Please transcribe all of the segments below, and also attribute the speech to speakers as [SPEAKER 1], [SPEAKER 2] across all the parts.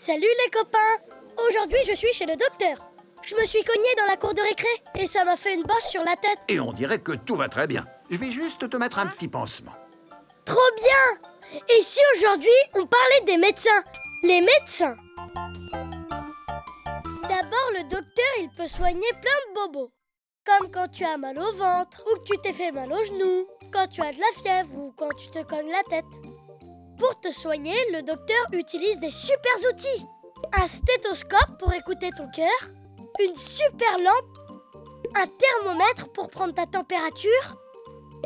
[SPEAKER 1] Salut les copains! Aujourd'hui, je suis chez le docteur. Je me suis cogné dans la cour de récré et ça m'a fait une bosse sur la tête.
[SPEAKER 2] Et on dirait que tout va très bien. Je vais juste te mettre un petit pansement.
[SPEAKER 1] Trop bien! Et si aujourd'hui, on parlait des médecins? Les médecins! D'abord, le docteur, il peut soigner plein de bobos. Comme quand tu as mal au ventre, ou que tu t'es fait mal au genou, quand tu as de la fièvre ou quand tu te cognes la tête. Pour te soigner, le docteur utilise des super outils. Un stéthoscope pour écouter ton cœur, une super lampe, un thermomètre pour prendre ta température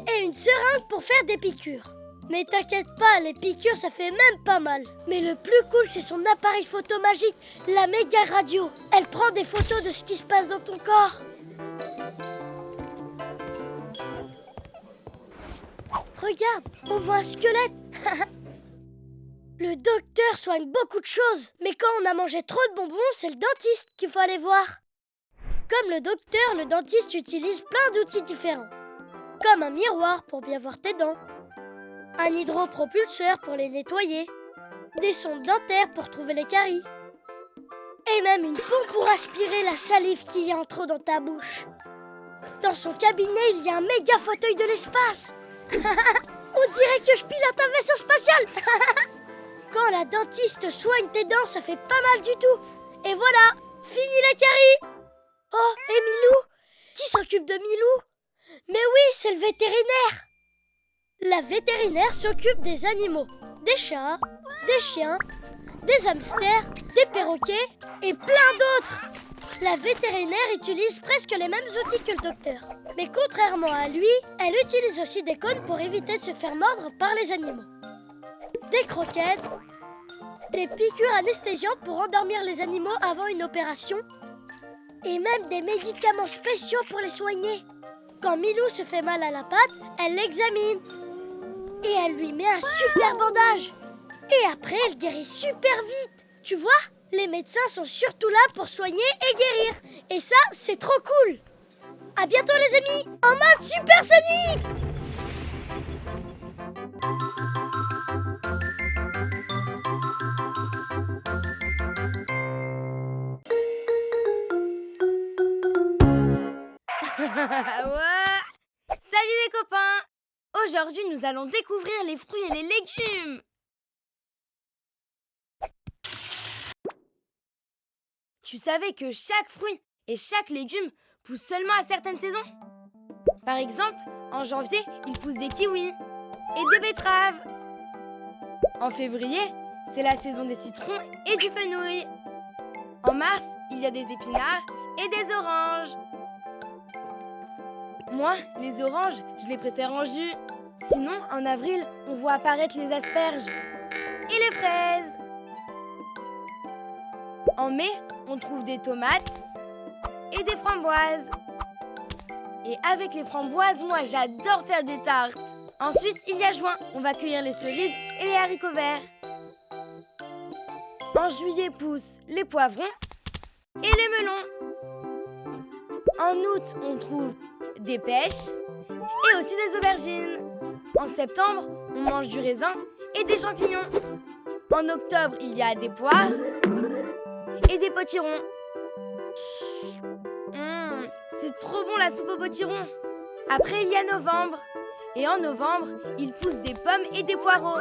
[SPEAKER 1] et une seringue pour faire des piqûres. Mais t'inquiète pas, les piqûres ça fait même pas mal. Mais le plus cool c'est son appareil photo magique, la méga radio. Elle prend des photos de ce qui se passe dans ton corps. Regarde, on voit un squelette. Le docteur soigne beaucoup de choses. Mais quand on a mangé trop de bonbons, c'est le dentiste qu'il faut aller voir. Comme le docteur, le dentiste utilise plein d'outils différents. Comme un miroir pour bien voir tes dents, un hydropropulseur pour les nettoyer, des sondes dentaires pour trouver les caries, et même une pompe pour aspirer la salive qu'il y a en trop dans ta bouche. Dans son cabinet, il y a un méga fauteuil de l'espace. On dirait que je pilote un vaisseau spatial. Quand la dentiste soigne tes dents, ça fait pas mal du tout. Et voilà, fini les caries. Oh, et Milou? Qui s'occupe de Milou? Mais oui, c'est le vétérinaire. La vétérinaire s'occupe des animaux, des chats, des chiens, des hamsters, des perroquets et plein d'autres. La vétérinaire utilise presque les mêmes outils que le docteur. Mais contrairement à lui, elle utilise aussi des cônes pour éviter de se faire mordre par les animaux. Des croquettes, des piqûres anesthésiantes pour endormir les animaux avant une opération et même des médicaments spéciaux pour les soigner. Quand Milou se fait mal à la patte, elle l'examine et elle lui met un super bandage. Et après, elle guérit super vite. Tu vois, les médecins sont surtout là pour soigner et guérir. Et ça, c'est trop cool. À bientôt les amis, en mode supersonique.
[SPEAKER 3] Ouais. Salut les copains! Aujourd'hui, nous allons découvrir les fruits et les légumes. Tu savais que chaque fruit et chaque légume pousse seulement à certaines saisons? Par exemple, en janvier, il pousse des kiwis et des betteraves. En février, c'est la saison des citrons et du fenouil. En mars, il y a des épinards et des oranges. Moi, les oranges, je les préfère en jus. Sinon, en avril, on voit apparaître les asperges et les fraises. En mai, on trouve des tomates et des framboises. Et avec les framboises, moi, j'adore faire des tartes. Ensuite, il y a juin, on va cueillir les cerises et les haricots verts. En juillet poussent les poivrons et les melons. En août, on trouve des pêches et aussi des aubergines. En septembre, on mange du raisin et des champignons. En octobre, il y a des poires et des potirons. C'est trop bon la soupe aux potirons. Après, il y a novembre. Et en novembre, il pousse des pommes et des poireaux.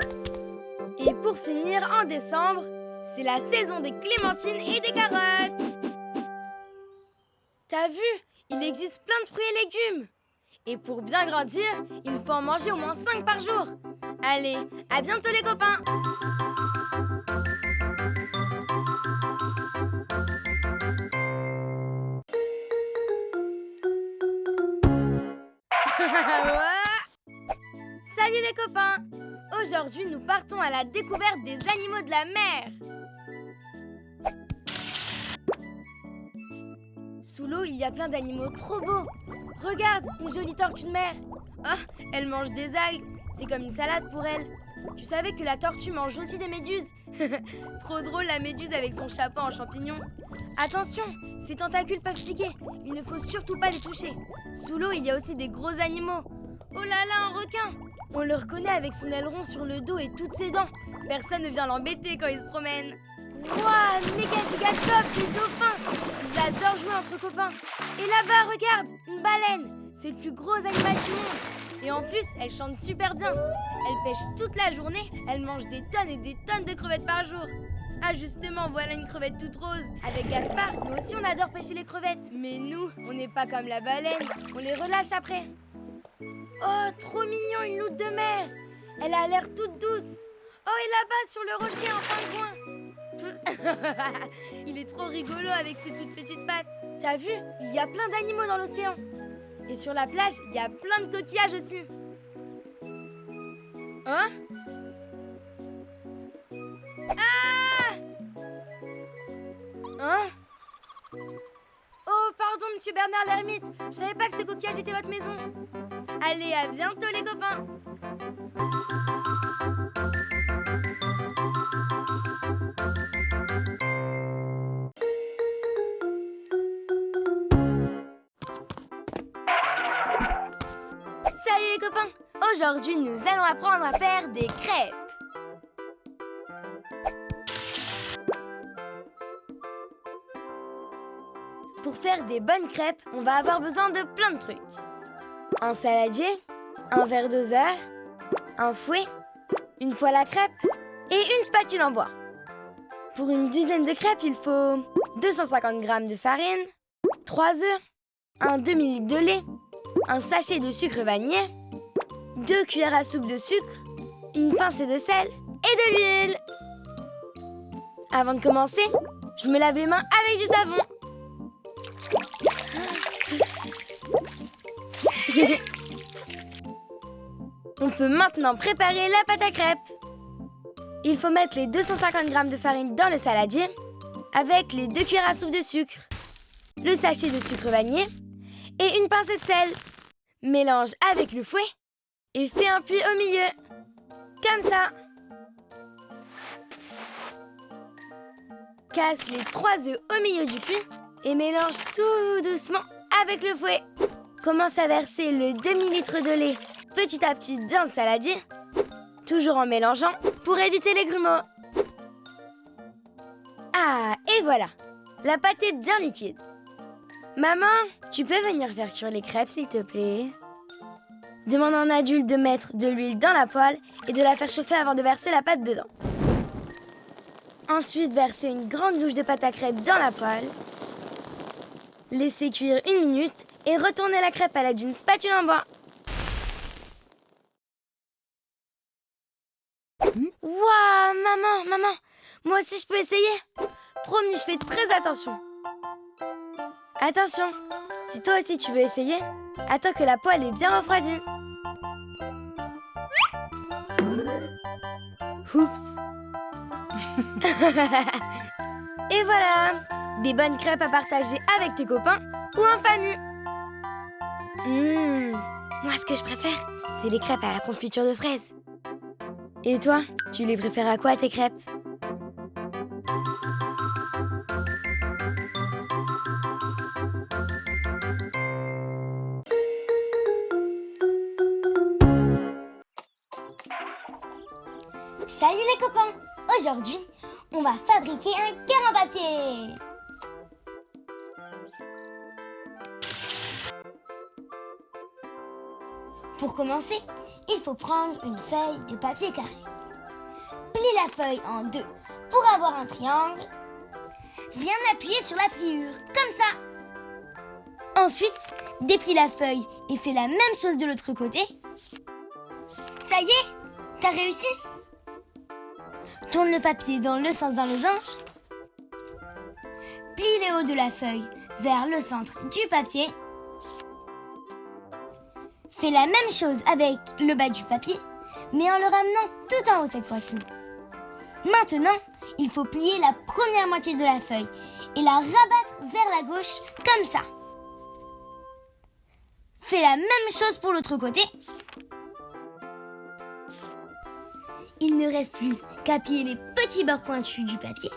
[SPEAKER 3] Et pour finir, en décembre, c'est la saison des clémentines et des carottes. T'as vu? Il existe plein de fruits et légumes. Et pour bien grandir, il faut en manger au moins 5 par jour. Allez, à bientôt les copains. Ouais. Salut les copains. Aujourd'hui, nous partons à la découverte des animaux de la mer. Sous l'eau, il y a plein d'animaux trop beaux. Regarde, une jolie tortue de mer. Oh, elle mange des algues. C'est comme une salade pour elle. Tu savais que la tortue mange aussi des méduses? Trop drôle la méduse avec son chapeau en champignon. Attention, ses tentacules peuvent piquer. Il ne faut surtout pas les toucher. Sous l'eau, il y a aussi des gros animaux. Oh là là, un requin! On le reconnaît avec son aileron sur le dos et toutes ses dents. Personne ne vient l'embêter quand il se promène. Waouh, méga giga top, les dauphins. Ils adorent jouer entre copains. Et là-bas, regarde, une baleine. C'est le plus gros animal du monde. Et en plus, elle chante super bien. Elle pêche toute la journée. Elle mange des tonnes et des tonnes de crevettes par jour. Ah justement, voilà une crevette toute rose. Avec Gaspard, nous aussi on adore pêcher les crevettes. Mais nous, on n'est pas comme la baleine. On les relâche après. Oh, trop mignon, une loutre de mer. Elle a l'air toute douce. Oh, et là-bas, sur le rocher, en fin de coin. Il est trop rigolo avec ses toutes petites pattes. T'as vu, il y a plein d'animaux dans l'océan. Et sur la plage, il y a plein de coquillages aussi. Hein? Ah! Hein? Oh, pardon, monsieur Bernard l'ermite. Je savais pas que ce coquillage était votre maison. Allez, à bientôt les copains. Salut les copains. Aujourd'hui, nous allons apprendre à faire des crêpes. Pour faire des bonnes crêpes, on va avoir besoin de plein de trucs. Un saladier, un verre doseur, un fouet, une poêle à crêpes et une spatule en bois. Pour une dizaine de crêpes, il faut 250 g de farine, 3 œufs, un demi-litre de lait, un sachet de sucre vanillé, 2 cuillères à soupe de sucre, une pincée de sel et de l'huile. Avant de commencer, je me lave les mains avec du savon. On peut maintenant préparer la pâte à crêpes. Il faut mettre les 250 g de farine dans le saladier avec les 2 cuillères à soupe de sucre, le sachet de sucre vanillé et une pincée de sel. Mélange avec le fouet et fais un puits au milieu, comme ça. Casse les 3 œufs au milieu du puits et mélange tout doucement avec le fouet. Commence à verser le demi-litre de lait petit à petit dans le saladier, toujours en mélangeant pour éviter les grumeaux. Ah, et voilà, la pâte est bien liquide. Maman, tu peux venir faire cuire les crêpes s'il te plaît? Demande à un adulte de mettre de l'huile dans la poêle et de la faire chauffer avant de verser la pâte dedans. Ensuite, verser une grande louche de pâte à crêpes dans la poêle. Laissez cuire 1 minute et retournez la crêpe à l'aide d'une spatule en bois. Waouh, maman, moi aussi je peux essayer? Promis, je fais très attention. Attention, si toi aussi tu veux essayer, attends que la poêle est bien refroidie. Oups. Et voilà, des bonnes crêpes à partager avec tes copains ou en famille. Moi ce que je préfère, c'est les crêpes à la confiture de fraises. Et toi, tu les préfères à quoi tes crêpes?
[SPEAKER 4] Salut les copains! Aujourd'hui, on va fabriquer un cœur en papier! Pour commencer, il faut prendre une feuille de papier carré. Plie la feuille en deux pour avoir un triangle. Bien appuyer sur la pliure, comme ça. Ensuite, déplie la feuille et fais la même chose de l'autre côté. Ça y est, t'as réussi? Tourne le papier dans le sens d'un losange. Plie le haut de la feuille vers le centre du papier. Fais la même chose avec le bas du papier, mais en le ramenant tout en haut cette fois-ci. Maintenant, il faut plier la première moitié de la feuille et la rabattre vers la gauche, comme ça. Fais la même chose pour l'autre côté. Il ne reste plus qu'à plier les petits bords pointus du papier.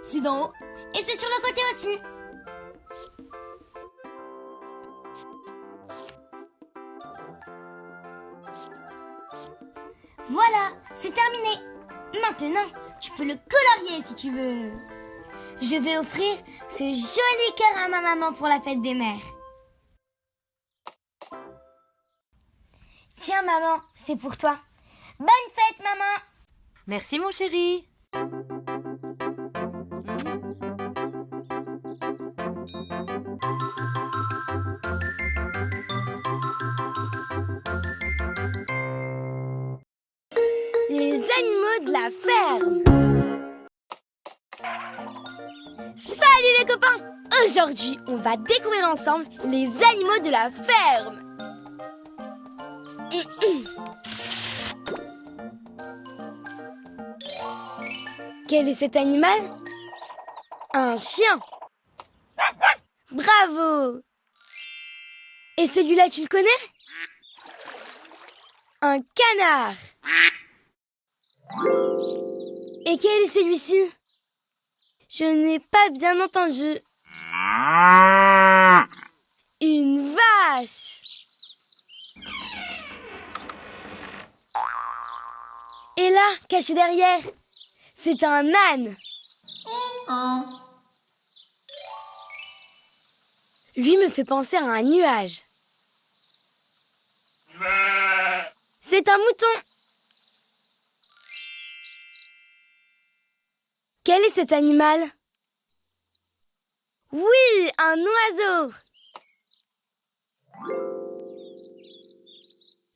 [SPEAKER 4] C'est d'en haut et c'est sur le côté aussi. Voilà, c'est terminé. Maintenant, tu peux le colorier si tu veux. Je vais offrir ce joli cœur à ma maman pour la fête des mères. Tiens maman, c'est pour toi. Bonne fête maman.
[SPEAKER 3] Merci mon chéri. Les animaux de la ferme. Salut les copains! Aujourd'hui, on va découvrir ensemble les animaux de la ferme. Quel est cet animal? Un chien. Bravo! Et celui-là, tu le connais? Un canard. Et quel est celui-ci? Je n'ai pas bien entendu. Une vache. Et là, caché derrière, c'est un âne. Lui me fait penser à un nuage. C'est un mouton. Quel est cet animal? Oui, un oiseau.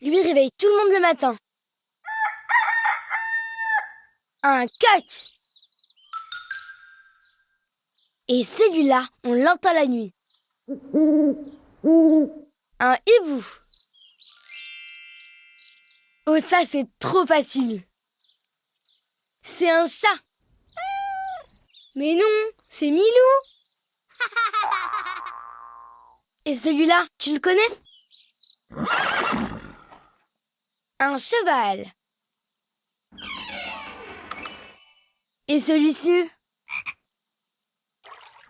[SPEAKER 3] Lui réveille tout le monde le matin. Un coq. Et celui-là, on l'entend la nuit. Un hibou. Oh, ça, c'est trop facile. C'est un chat. Mais non, c'est Milou. Et celui-là, tu le connais? Un cheval. Et celui-ci?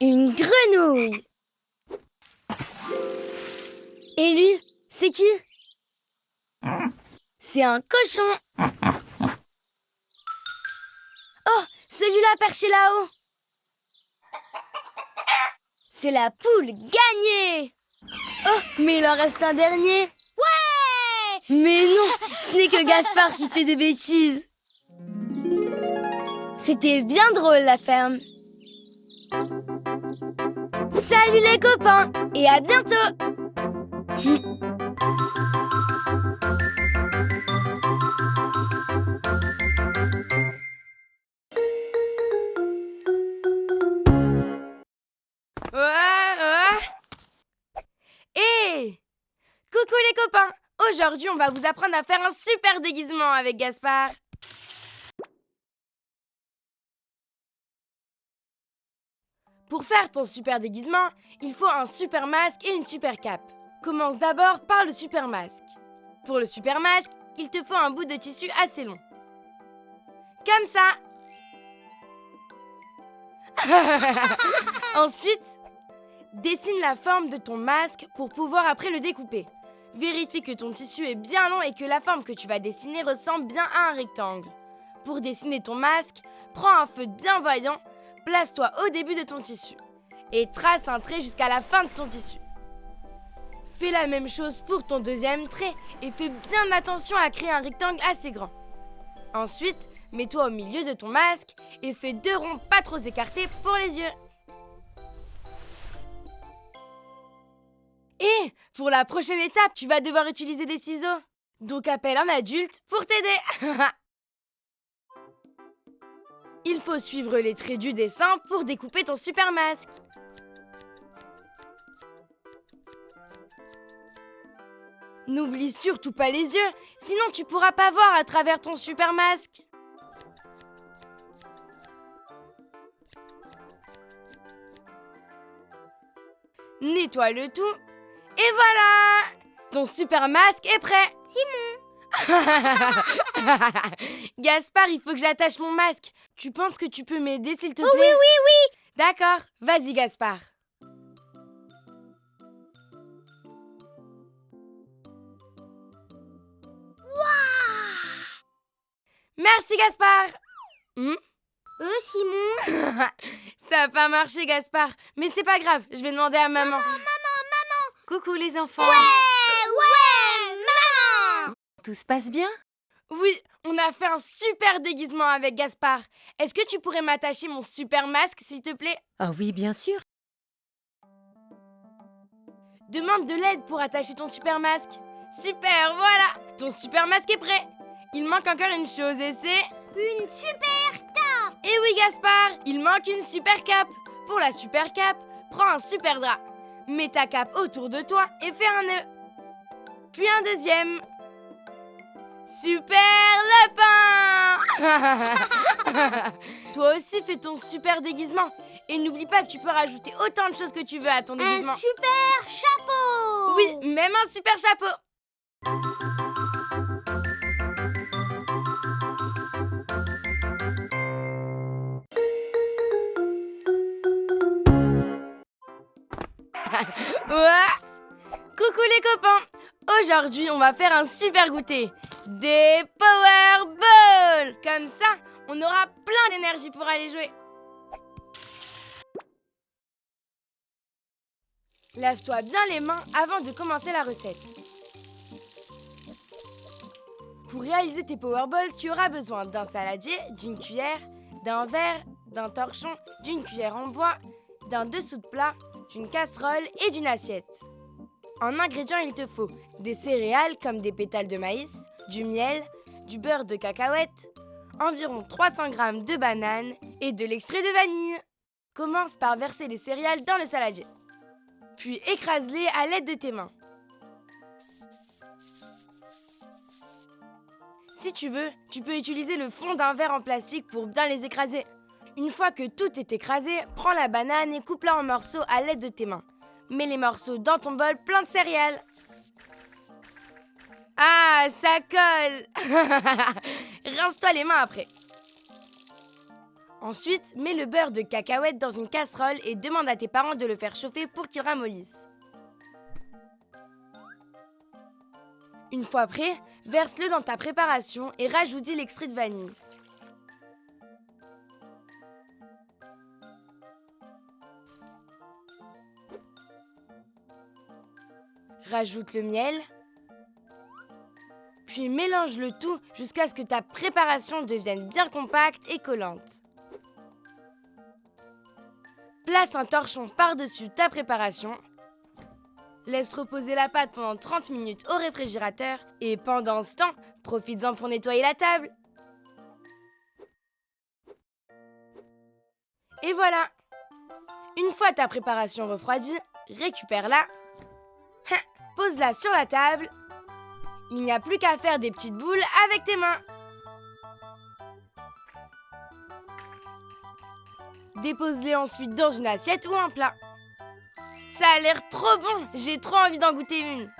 [SPEAKER 3] Une grenouille. Et lui, c'est qui? C'est un cochon. Oh, celui-là perché là-haut. C'est la poule gagnée. Oh, mais il en reste un dernier. Ouais! Mais non, ce n'est que Gaspard qui fait des bêtises. C'était bien drôle la ferme. Salut les copains et à bientôt. Hey! Coucou les copains! Aujourd'hui, on va vous apprendre à faire un super déguisement avec Gaspard. Pour faire ton super déguisement, il faut un super masque et une super cape. Commence d'abord par le super masque. Pour le super masque, il te faut un bout de tissu assez long. Comme ça. Ensuite, dessine la forme de ton masque pour pouvoir après le découper. Vérifie que ton tissu est bien long et que la forme que tu vas dessiner ressemble bien à un rectangle. Pour dessiner ton masque, prends un feutre bien voyant, place-toi au début de ton tissu et trace un trait jusqu'à la fin de ton tissu. Fais la même chose pour ton deuxième trait et fais bien attention à créer un rectangle assez grand. Ensuite, mets-toi au milieu de ton masque et fais 2 ronds pas trop écartés pour les yeux. Et pour la prochaine étape, tu vas devoir utiliser des ciseaux. Donc appelle un adulte pour t'aider. Il faut suivre les traits du dessin pour découper ton super masque. N'oublie surtout pas les yeux, sinon tu pourras pas voir à travers ton super masque. Nettoie le tout. Et voilà! Ton super masque est prêt. Simon. Gaspard, il faut que j'attache mon masque. Tu penses que tu peux m'aider, s'il te plaît? Oui. D'accord, vas-y Gaspard. Merci Gaspard.
[SPEAKER 4] Simon.
[SPEAKER 3] Ça a pas marché, Gaspard. Mais c'est pas grave, je vais demander à maman.
[SPEAKER 5] Coucou les enfants.
[SPEAKER 4] Ouais, maman.
[SPEAKER 5] Tout se passe bien?
[SPEAKER 3] Oui, on a fait un super déguisement avec Gaspard. Est-ce que tu pourrais m'attacher mon super masque, s'il te plaît?
[SPEAKER 5] Ah oui, bien sûr.
[SPEAKER 3] Demande de l'aide pour attacher ton super masque. Super, voilà. Ton super masque est prêt. Il manque encore une chose et c'est...
[SPEAKER 4] Une super cape.
[SPEAKER 3] Eh oui, Gaspard, il manque une super cape. Pour la super cape, prends un super drap. Mets ta cape autour de toi et fais un nœud. Puis un deuxième. Super lapin. Toi aussi, fais ton super déguisement. Et n'oublie pas que tu peux rajouter autant de choses que tu veux à ton
[SPEAKER 4] Un
[SPEAKER 3] déguisement.
[SPEAKER 4] super chapeau.
[SPEAKER 3] Oui, même un super chapeau. Ouais. Coucou les copains. Aujourd'hui, on va faire un super goûter. Des Powerballs. Comme ça, on aura plein d'énergie pour aller jouer. Lave-toi bien les mains avant de commencer la recette. Pour réaliser tes Powerballs, tu auras besoin d'un saladier, d'une cuillère, d'un verre, d'un torchon, d'une cuillère en bois, d'un dessous de plat, d'une casserole et d'une assiette. En ingrédients, il te faut des céréales comme des pétales de maïs, du miel, du beurre de cacahuète, environ 300 g de bananes et de l'extrait de vanille. Commence par verser les céréales dans le saladier. Puis écrase-les à l'aide de tes mains. Si tu veux, tu peux utiliser le fond d'un verre en plastique pour bien les écraser. Une fois que tout est écrasé, prends la banane et coupe-la en morceaux à l'aide de tes mains. Mets les morceaux dans ton bol plein de céréales. Ah, ça colle. Rince-toi les mains après. Ensuite, mets le beurre de cacahuète dans une casserole et demande à tes parents de le faire chauffer pour qu'il ramollisse. Une fois prêt, verse-le dans ta préparation et rajoute-y l'extrait de vanille. Rajoute le miel, puis mélange le tout jusqu'à ce que ta préparation devienne bien compacte et collante. Place un torchon par-dessus ta préparation. Laisse reposer la pâte pendant 30 minutes au réfrigérateur et pendant ce temps, profites-en pour nettoyer la table. Et voilà! Une fois ta préparation refroidie, récupère-la. Pose-la sur la table. Il n'y a plus qu'à faire des petites boules avec tes mains. Dépose-les ensuite dans une assiette ou un plat. Ça a l'air trop bon, j'ai trop envie d'en goûter une.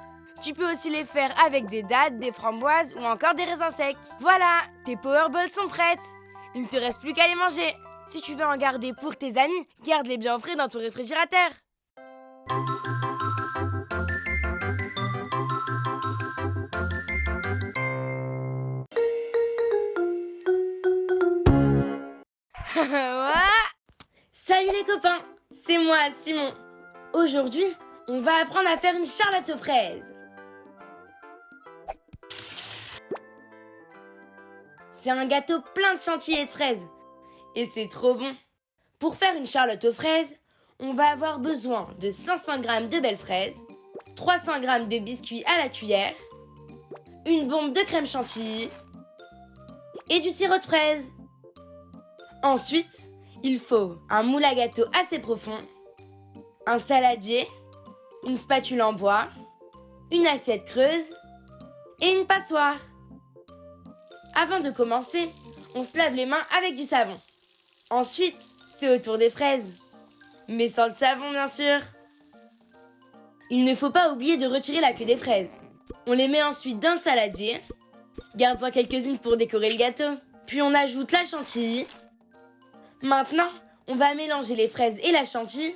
[SPEAKER 3] Tu peux aussi les faire avec des dattes, des framboises ou encore des raisins secs. Voilà, tes Powerballs sont prêtes. Il ne te reste plus qu'à les manger. Si tu veux en garder pour tes amis, garde-les bien au frais dans ton réfrigérateur. Salut les copains, c'est moi, Simon. Aujourd'hui, on va apprendre à faire une charlotte aux fraises. C'est un gâteau plein de chantilly et de fraises. Et c'est trop bon. Pour faire une charlotte aux fraises, on va avoir besoin de 500 g de belles fraises, 300 g de biscuits à la cuillère, une bombe de crème chantilly et du sirop de fraise. Ensuite, il faut un moule à gâteau assez profond, un saladier, une spatule en bois, une assiette creuse et une passoire. Avant de commencer, on se lave les mains avec du savon. Ensuite, c'est au tour des fraises. Mais sans le savon, bien sûr. Il ne faut pas oublier de retirer la queue des fraises. On les met ensuite dans le saladier, gardant quelques-unes pour décorer le gâteau. Puis on ajoute la chantilly. Maintenant, on va mélanger les fraises et la chantilly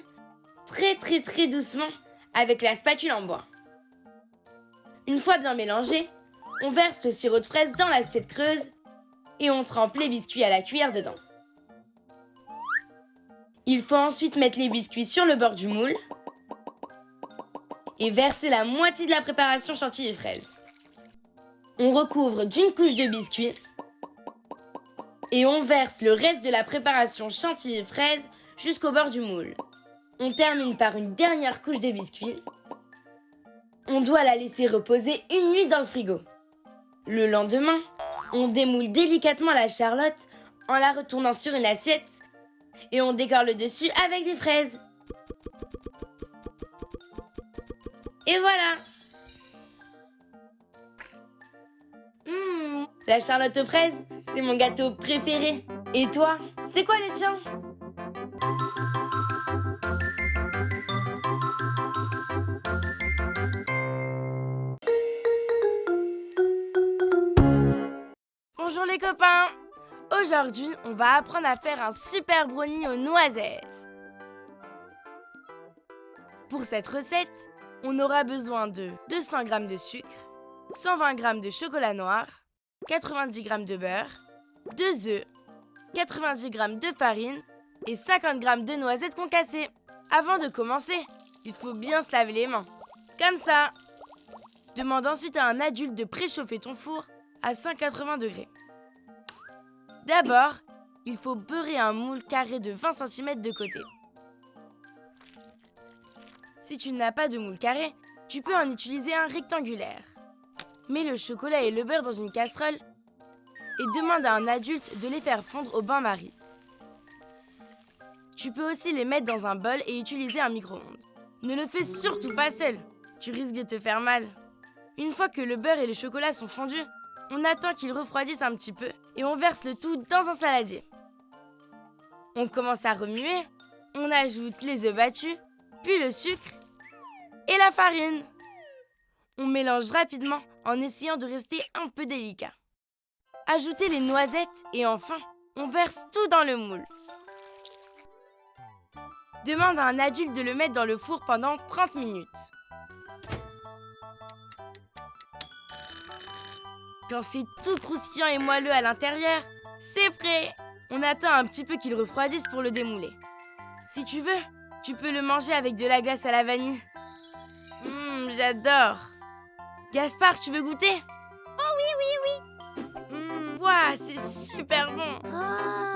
[SPEAKER 3] très doucement avec la spatule en bois. Une fois bien mélangé, on verse le sirop de fraise dans l'assiette creuse et on trempe les biscuits à la cuillère dedans. Il faut ensuite mettre les biscuits sur le bord du moule et verser la moitié de la préparation chantilly et fraises. On recouvre d'une couche de biscuits et on verse le reste de la préparation chantilly et fraises jusqu'au bord du moule. On termine par une dernière couche de biscuits. On doit la laisser reposer une nuit dans le frigo. Le lendemain, on démoule délicatement la charlotte en la retournant sur une assiette et on décore le dessus avec des fraises. Et voilà! La charlotte aux fraises, c'est mon gâteau préféré. Et toi, c'est quoi le tien? Bonjour les copains! Aujourd'hui, on va apprendre à faire un super brownie aux noisettes. Pour cette recette, on aura besoin de 200 g de sucre, 120 g de chocolat noir, 90 g de beurre, 2 œufs, 90 g de farine et 50 g de noisettes concassées. Avant de commencer, il faut bien se laver les mains. Comme ça. Demande ensuite à un adulte de préchauffer ton four à 180 degrés. D'abord, il faut beurrer un moule carré de 20 cm de côté. Si tu n'as pas de moule carré, tu peux en utiliser un rectangulaire. Mets le chocolat et le beurre dans une casserole et demande à un adulte de les faire fondre au bain-marie. Tu peux aussi les mettre dans un bol et utiliser un micro-ondes. Ne le fais surtout pas seul, tu risques de te faire mal. Une fois que le beurre et le chocolat sont fondus, on attend qu'ils refroidissent un petit peu et on verse le tout dans un saladier. On commence à remuer, on ajoute les œufs battus, puis le sucre et la farine. On mélange rapidement en essayant de rester un peu délicat. Ajoutez les noisettes et enfin, on verse tout dans le moule. Demande à un adulte de le mettre dans le four pendant 30 minutes. Quand c'est tout croustillant et moelleux à l'intérieur, c'est prêt! On attend un petit peu qu'il refroidisse pour le démouler. Si tu veux, tu peux le manger avec de la glace à la vanille. J'adore! Gaspard, tu veux goûter?
[SPEAKER 4] Oh oui, oui, oui.
[SPEAKER 3] Ouah, c'est super bon!
[SPEAKER 1] Ah,